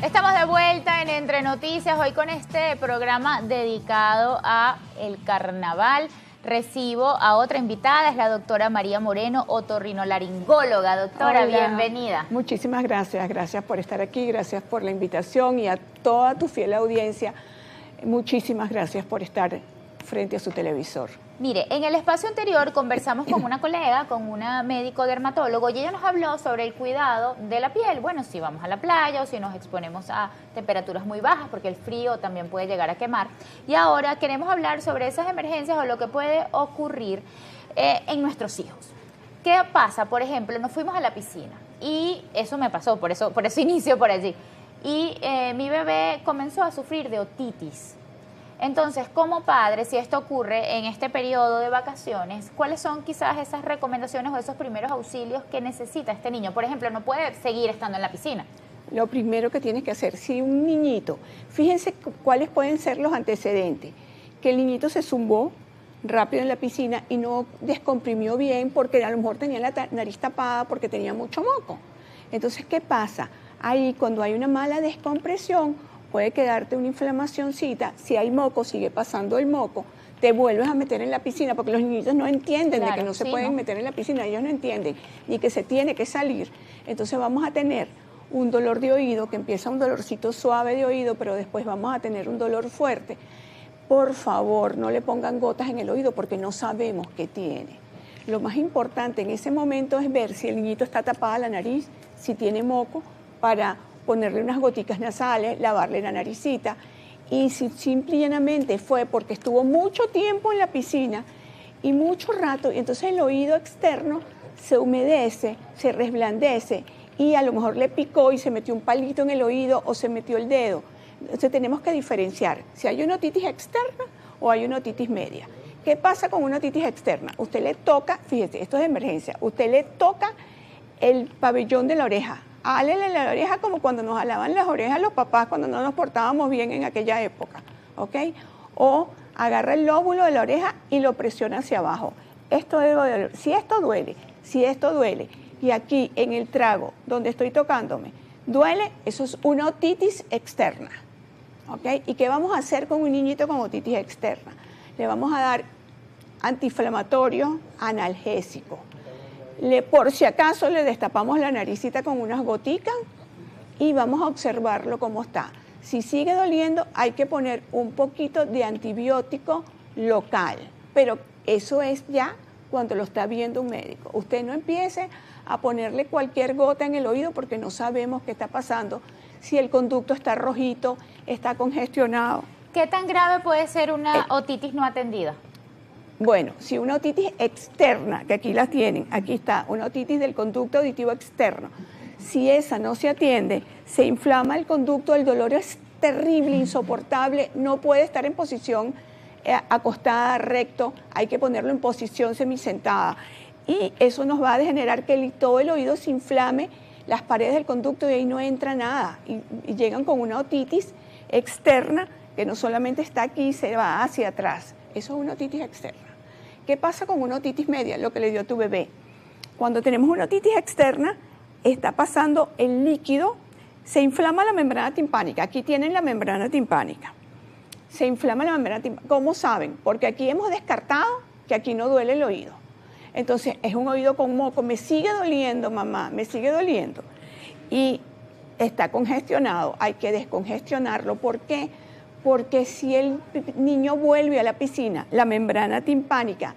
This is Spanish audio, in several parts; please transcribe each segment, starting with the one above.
Estamos de vuelta en Entre Noticias, hoy con este programa dedicado a el carnaval. Recibo a otra invitada, es la doctora María Moreno, otorrinolaringóloga. Doctora, hola, bienvenida. Muchísimas gracias, gracias por estar aquí, gracias por la invitación y a toda tu fiel audiencia, muchísimas gracias por estar frente a su televisor. Mire, en el espacio anterior conversamos con una colega, con una médico dermatólogo, y ella nos habló sobre el cuidado de la piel. Bueno, si vamos a la playa o si nos exponemos a temperaturas muy bajas, porque el frío también puede llegar a quemar. Y ahora queremos hablar sobre esas emergencias o lo que puede ocurrir en nuestros hijos. ¿Qué pasa? Por ejemplo, nos fuimos a la piscina y eso me pasó, por eso inicio por allí. Y mi bebé comenzó a sufrir de otitis. Entonces, como padre, si esto ocurre en este periodo de vacaciones, ¿cuáles son quizás esas recomendaciones o esos primeros auxilios que necesita este niño? Por ejemplo, no puede seguir estando en la piscina. Lo primero que tienes que hacer, si un niñito, fíjense cuáles pueden ser los antecedentes, que el niñito se zumbó rápido en la piscina y no descomprimió bien porque a lo mejor tenía la nariz tapada porque tenía mucho moco. Entonces, ¿qué pasa? Ahí, cuando hay una mala descompresión, puede quedarte una inflamacióncita, si hay moco, sigue pasando el moco, te vuelves a meter en la piscina, porque los niñitos no entienden de que no se pueden meter en la piscina, ellos no entienden, ni que se tiene que salir. Entonces vamos a tener un dolor de oído, que empieza un dolorcito suave de oído, pero después vamos a tener un dolor fuerte. Por favor, no le pongan gotas en el oído, porque no sabemos qué tiene. Lo más importante en ese momento es ver si el niñito está tapada la nariz, si tiene moco, para ponerle unas goticas nasales, lavarle la naricita, y si simple y llanamente fue porque estuvo mucho tiempo en la piscina y mucho rato, y entonces el oído externo se humedece, se resblandece y a lo mejor le picó y se metió un palito en el oído o se metió el dedo. Entonces tenemos que diferenciar si hay una otitis externa o hay una otitis media. ¿Qué pasa con una otitis externa? Usted le toca, fíjese, esto es de emergencia, usted le toca el pabellón de la oreja. Hálele la oreja como cuando nos jalaban las orejas los papás cuando no nos portábamos bien en aquella época, ¿ok? O agarra el lóbulo de la oreja y lo presiona hacia abajo. Esto debe doler. Si esto duele, y aquí en el trago donde estoy tocándome, duele, eso es una otitis externa, ¿ok? ¿Y qué vamos a hacer con un niñito con otitis externa? Le vamos a dar antiinflamatorio, analgésico. Por si acaso le destapamos la naricita con unas goticas y vamos a observarlo cómo está. Si sigue doliendo, hay que poner un poquito de antibiótico local, pero eso es ya cuando lo está viendo un médico. Usted no empiece a ponerle cualquier gota en el oído porque no sabemos qué está pasando, si el conducto está rojito, está congestionado. ¿Qué tan grave puede ser una otitis no atendida? Bueno, si una otitis externa, que aquí la tienen, aquí está, una otitis del conducto auditivo externo, si esa no se atiende, se inflama el conducto, el dolor es terrible, insoportable, no puede estar en posición acostada, recto, hay que ponerlo en posición semisentada. Y eso nos va a generar que todo el oído se inflame, las paredes del conducto y ahí no entra nada. Y llegan con una otitis externa que no solamente está aquí, se va hacia atrás. Eso es una otitis externa. ¿Qué pasa con una otitis media? Lo que le dio a tu bebé. Cuando tenemos una otitis externa, está pasando el líquido, se inflama la membrana timpánica. Aquí tienen la membrana timpánica. Se inflama la membrana timpánica. ¿Cómo saben? Porque aquí hemos descartado que aquí no duele el oído. Entonces, es un oído con moco. Me sigue doliendo, mamá, me sigue doliendo. Y está congestionado. Hay que descongestionarlo. ¿Por qué? Porque si el niño vuelve a la piscina, la membrana timpánica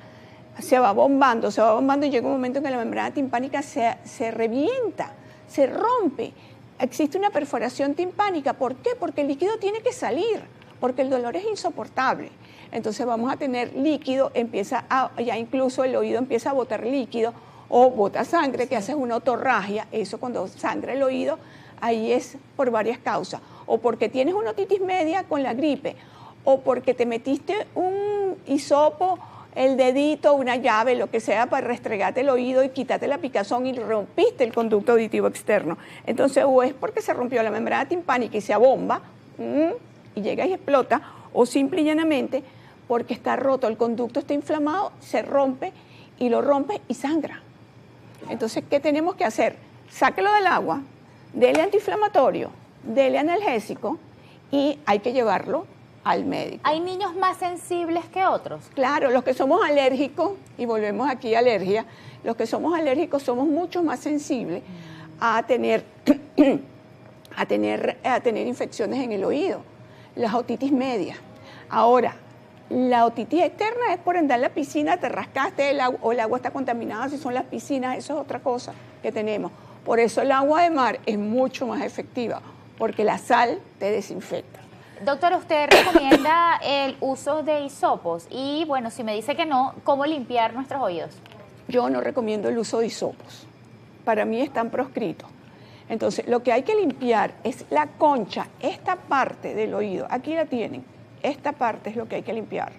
se va bombando y llega un momento en que la membrana timpánica se revienta, se rompe. Existe una perforación timpánica. ¿Por qué? Porque el líquido tiene que salir, porque el dolor es insoportable. Entonces vamos a tener líquido, ya incluso el oído empieza a botar líquido o bota sangre, que hace una otorragia. Eso cuando sangra el oído, ahí es por varias causas. O porque tienes una otitis media con la gripe, o porque te metiste un hisopo, el dedito, una llave, lo que sea, para restregarte el oído y quitarte la picazón y rompiste el conducto auditivo externo. Entonces, o es porque se rompió la membrana timpánica y se abomba, y llega y explota, o simple y llanamente porque está roto, el conducto está inflamado, se rompe y lo rompe y sangra. Entonces, ¿qué tenemos que hacer? Sáquelo del agua, dele antiinflamatorio, dele analgésico y hay que llevarlo al médico. ¿Hay niños más sensibles que otros? Claro, los que somos alérgicos, y volvemos aquí a alergia, los que somos alérgicos somos mucho más sensibles a tener, a tener infecciones en el oído, las otitis media. Ahora, la otitis externa es por andar en la piscina, te rascaste o el agua está contaminada, si son las piscinas, eso es otra cosa que tenemos. Por eso el agua de mar es mucho más efectiva, porque la sal te desinfecta. Doctora, ¿usted recomienda el uso de hisopos? Y bueno, si me dice que no, ¿cómo limpiar nuestros oídos? Yo no recomiendo el uso de hisopos. Para mí están proscritos. Entonces, lo que hay que limpiar es la concha, esta parte del oído. Aquí la tienen. Esta parte es lo que hay que limpiar.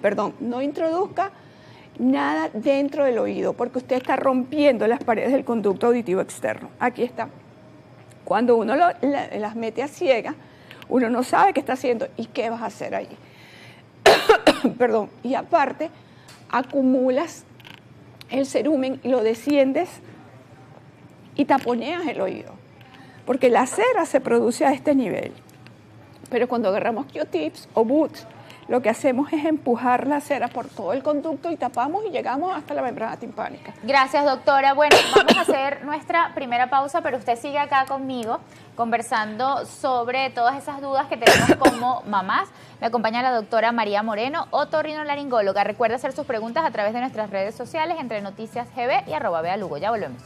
Perdón, no introduzca nada dentro del oído porque usted está rompiendo las paredes del conducto auditivo externo. Aquí está. Cuando uno las mete a ciegas, uno no sabe qué está haciendo y qué vas a hacer allí. Perdón. Y aparte, acumulas el cerumen y lo desciendes y taponeas el oído. Porque la cera se produce a este nivel. Pero cuando agarramos Q-tips o boots, lo que hacemos es empujar la cera por todo el conducto y tapamos y llegamos hasta la membrana timpánica. Gracias, doctora. Bueno, vamos a hacer nuestra primera pausa, pero usted sigue acá conmigo conversando sobre todas esas dudas que tenemos como mamás. Me acompaña la doctora María Moreno, otorrinolaringóloga. Recuerda hacer sus preguntas a través de nuestras redes sociales, entre Noticias GB y @BeaLugo. Ya volvemos.